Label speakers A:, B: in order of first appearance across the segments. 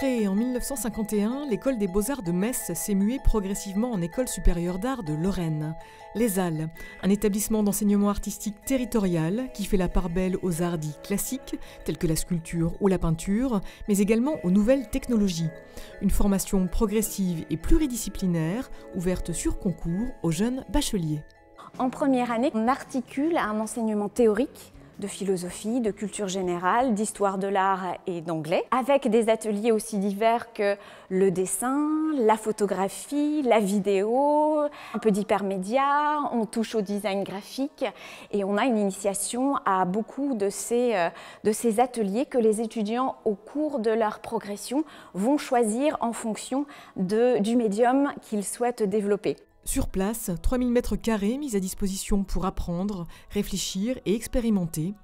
A: Créée en 1951, l'école des beaux-arts de Metz s'est muée progressivement en école supérieure d'art de Lorraine. Les Halles, un établissement d'enseignement artistique territorial qui fait la part belle aux arts dits classiques, tels que la sculpture ou la peinture, mais également aux nouvelles technologies. Une formation progressive et pluridisciplinaire, ouverte sur concours aux jeunes bacheliers.
B: En première année, on articule un enseignement théorique de philosophie, de culture générale, d'histoire de l'art et d'anglais, avec des ateliers aussi divers que le dessin, la photographie, la vidéo, un peu d'hypermédia, on touche au design graphique et on a une initiation à beaucoup de ces ateliers que les étudiants, au cours de leur progression, vont choisir en fonction du médium qu'ils souhaitent développer.
A: Sur place, 3000 m² mis à disposition pour apprendre, réfléchir et expérimenter.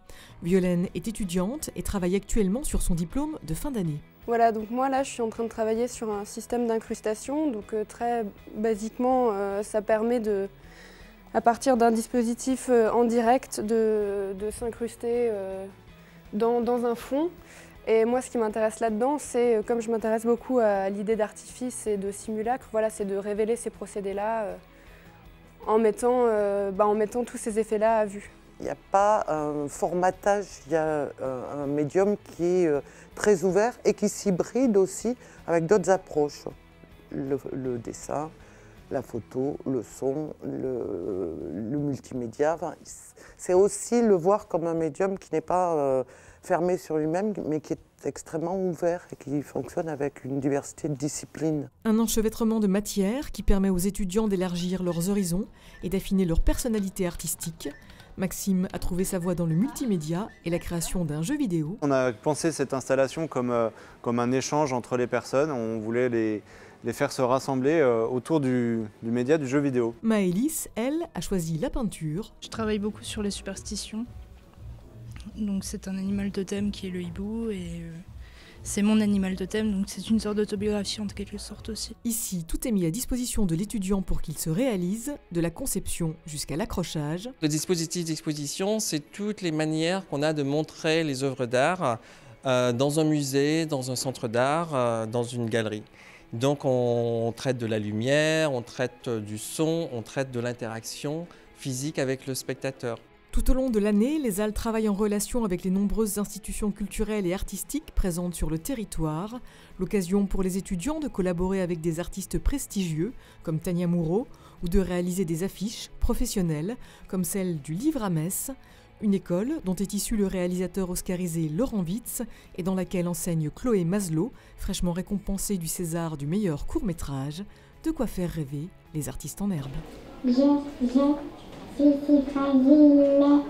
A: Violaine est étudiante et travaille actuellement sur son diplôme de fin d'année.
C: Voilà, donc moi là je suis en train de travailler sur un système d'incrustation. Donc très basiquement, ça permet à partir d'un dispositif en direct de s'incruster dans un fond. Et moi, ce qui m'intéresse là-dedans, c'est, comme je m'intéresse beaucoup à l'idée d'artifice et de simulacre, voilà, c'est de révéler ces procédés-là en mettant tous ces effets-là à vue.
D: Il n'y a pas un formatage, il y a un médium qui est très ouvert et qui s'hybride aussi avec d'autres approches. Le dessin, la photo, le son, le multimédia. Enfin, c'est aussi le voir comme un médium qui n'est pas fermé sur lui-même, mais qui est extrêmement ouvert et qui fonctionne avec une diversité de disciplines.
A: Un enchevêtrement de matières qui permet aux étudiants d'élargir leurs horizons et d'affiner leur personnalité artistique. Maxime a trouvé sa voie dans le multimédia et la création d'un jeu vidéo.
E: On a pensé cette installation comme un échange entre les personnes. On voulait les faire se rassembler autour du média du jeu vidéo.
A: Maëlys, elle, a choisi la peinture.
F: Je travaille beaucoup sur les superstitions. Donc c'est un animal totem qui est le hibou et c'est mon animal totem, donc c'est une sorte d'autobiographie en quelque sorte aussi.
A: Ici, tout est mis à disposition de l'étudiant pour qu'il se réalise, de la conception jusqu'à l'accrochage.
G: Le dispositif d'exposition, c'est toutes les manières qu'on a de montrer les œuvres d'art dans un musée, dans un centre d'art, dans une galerie. Donc on traite de la lumière, on traite du son, on traite de l'interaction physique avec le spectateur.
A: Tout au long de l'année, les Halles travaillent en relation avec les nombreuses institutions culturelles et artistiques présentes sur le territoire. L'occasion pour les étudiants de collaborer avec des artistes prestigieux, comme Tania Moreau, ou de réaliser des affiches professionnelles, comme celle du Livre à Metz, une école dont est issu le réalisateur oscarisé Laurent Witz et dans laquelle enseigne Chloé Maslow, fraîchement récompensée du César du meilleur court-métrage. De quoi faire rêver les artistes en herbe.
H: Je suis fragile.